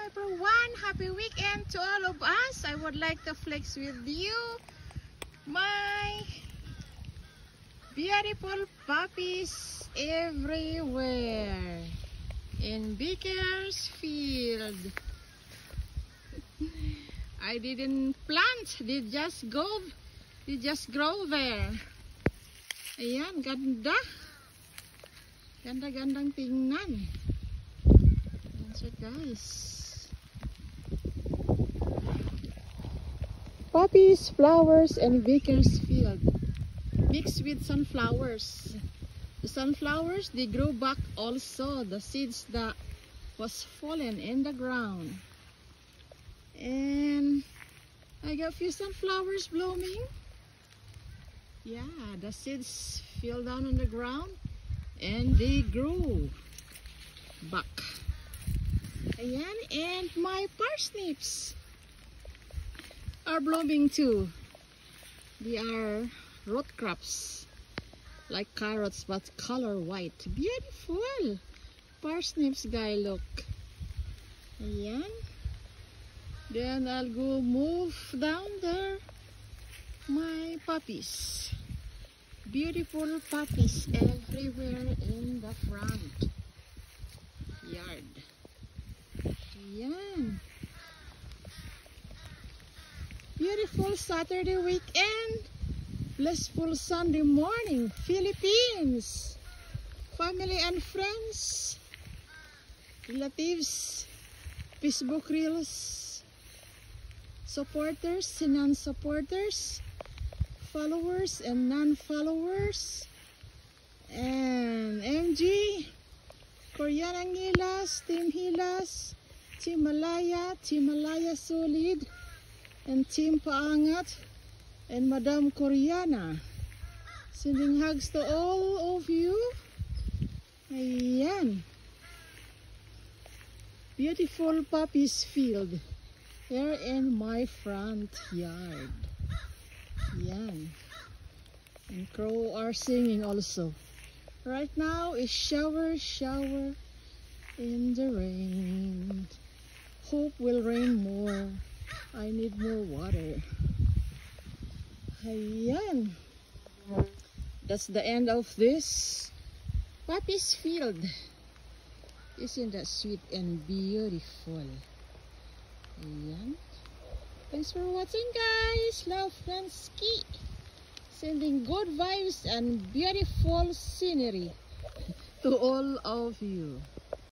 everyone, happy weekend to all of us. I would like to flex with you my beautiful puppies everywhere in Bakersfield. I didn't plant, they just grow there. Ayan, ganda. Ganda-gandang tingnan. Ayan siya, guys. Puppies, flowers, and Bakersfield mixed with sunflowers. The sunflowers, they grow back also, the seeds that was fallen in the ground. And I got a few sunflowers blooming. Yeah, the seeds fell down on the ground and they grew back. Ayan, and my parsnips are blooming too. They are root crops, like carrots but color white. Beautiful parsnips, guys, look. Ayan. Then I'll go move down there my puppies. Beautiful puppies everywhere in the front yard. Ayan. Beautiful Saturday weekend. Blissful Sunday morning, Philippines. Family and friends, relatives, Facebook Reels, supporters and non-supporters, followers and non-followers, and MG, Korean Hilas, Team Malaya Solid, and Team Paangat, and Madam Koreana. Sending hugs to all of you. Ayan. Beautiful puppies field here in my front yard. Ayan. And crow are singing also. Right now is shower in the rain. Hope will rain more. I need more water. Ayan. That's the end of this puppies field. Isn't that sweet and beautiful? Ayan. Thanks for watching, guys. Love Fransky. Sending good vibes and beautiful scenery to all of you.